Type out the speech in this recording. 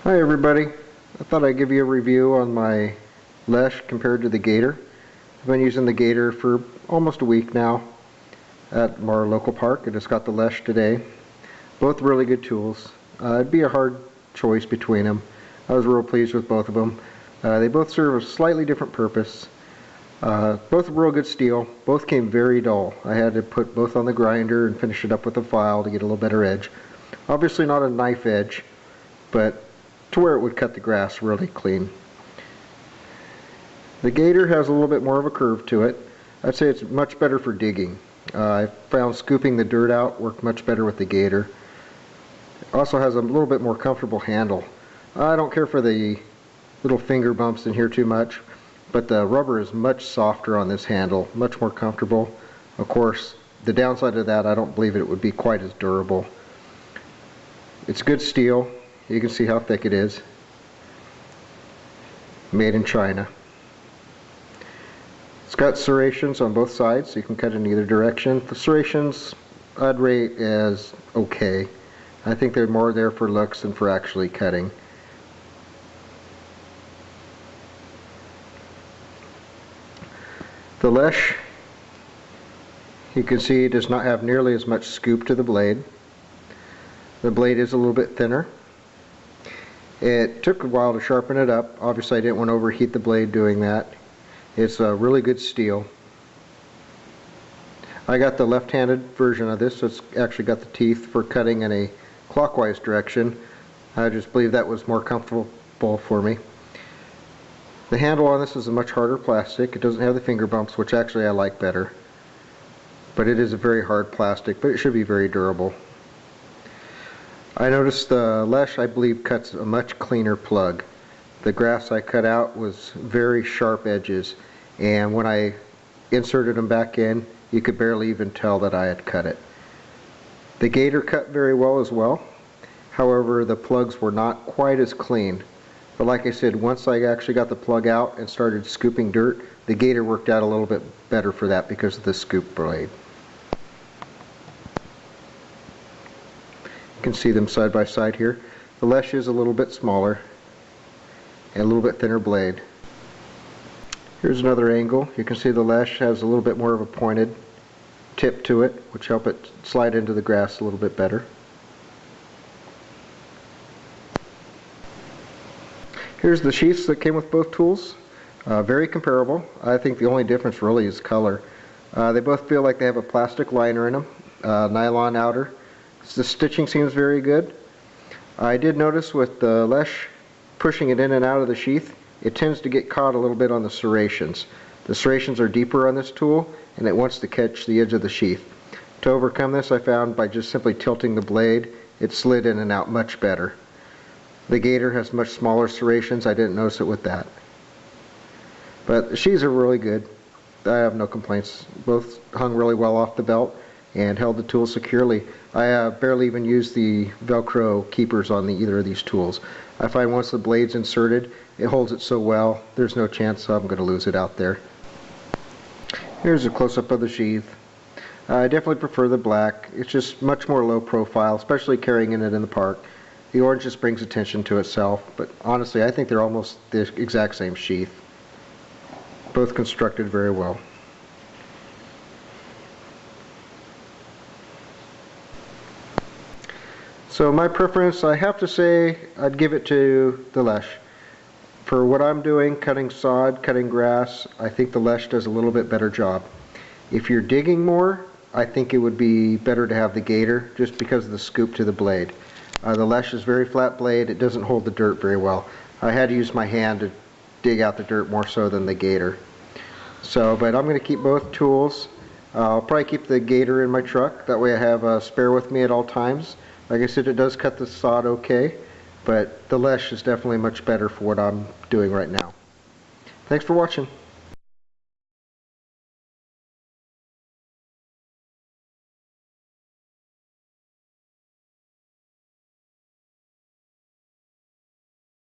Hi everybody, I thought I'd give you a review on my Lesche compared to the Gator. I've been using the Gator for almost a week now at our local park. I just got the Lesche today. Both really good tools. It'd be a hard choice between them. I was real pleased with both of them. They both serve a slightly different purpose. Both real good steel. Both came very dull. I had to put both on the grinder and finish it up with a file to get a little better edge. Obviously not a knife edge, but to where it would cut the grass really clean. The Gator has a little bit more of a curve to it. I'd say it's much better for digging. I found scooping the dirt out worked much better with the Gator. It also has a little bit more comfortable handle. I don't care for the little finger bumps in here too much, but the rubber is much softer on this handle, much more comfortable. Of course, the downside of that, I don't believe it would be quite as durable. It's good steel. You can see how thick it is. Made in China. It's got serrations on both sides, so you can cut in either direction. The serrations I'd rate as okay. I think they're more there for looks than for actually cutting. The Lesche, you can see, does not have nearly as much scoop to the blade. The blade is a little bit thinner. It took a while to sharpen it up. Obviously I didn't want to overheat the blade doing that. It's a really good steel. I got the left-handed version of this, so it's actually got the teeth for cutting in a clockwise direction. I just believe that was more comfortable for me. The handle on this is a much harder plastic. It doesn't have the finger bumps, which actually I like better. But it is a very hard plastic, but it should be very durable. I noticed the Lesche, I believe, cuts a much cleaner plug. The grass I cut out was very sharp edges, and when I inserted them back in, you could barely even tell that I had cut it. The Gator cut very well as well. However, the plugs were not quite as clean. But like I said, once I actually got the plug out and started scooping dirt, the Gator worked out a little bit better for that because of the scoop blade. You can see them side by side here. The Lesche is a little bit smaller and a little bit thinner blade. Here's another angle. You can see the Lesche has a little bit more of a pointed tip to it, which help it slide into the grass a little bit better. Here's the sheaths that came with both tools. Very comparable. I think the only difference really is color. They both feel like they have a plastic liner in them, nylon outer. The stitching seems very good. I did notice with the Lesche, pushing it in and out of the sheath, it tends to get caught a little bit on the serrations. The serrations are deeper on this tool, and it wants to catch the edge of the sheath. To overcome this, I found by just simply tilting the blade, it slid in and out much better. The Gator has much smaller serrations. I didn't notice it with that. But the sheaths are really good. I have no complaints. Both hung really well off the belt and held the tool securely. I barely even used the Velcro keepers on either of these tools. I find once the blade's inserted, it holds it so well, there's no chance I'm going to lose it out there. Here's a close-up of the sheath. I definitely prefer the black. It's just much more low profile, especially carrying it in the park. The orange just brings attention to itself, but honestly I think they're almost the exact same sheath. Both constructed very well. So my preference, I have to say, I'd give it to the Lesche. For what I'm doing, cutting sod, cutting grass, I think the Lesche does a little bit better job. If you're digging more, I think it would be better to have the Gator just because of the scoop to the blade. The Lesche is very flat blade, it doesn't hold the dirt very well. I had to use my hand to dig out the dirt more so than the Gator. But I'm going to keep both tools. I'll probably keep the Gator in my truck, that way I have a spare with me at all times. Like I said, it does cut the sod okay, but the Lesche is definitely much better for what I'm doing right now. Thanks for watching.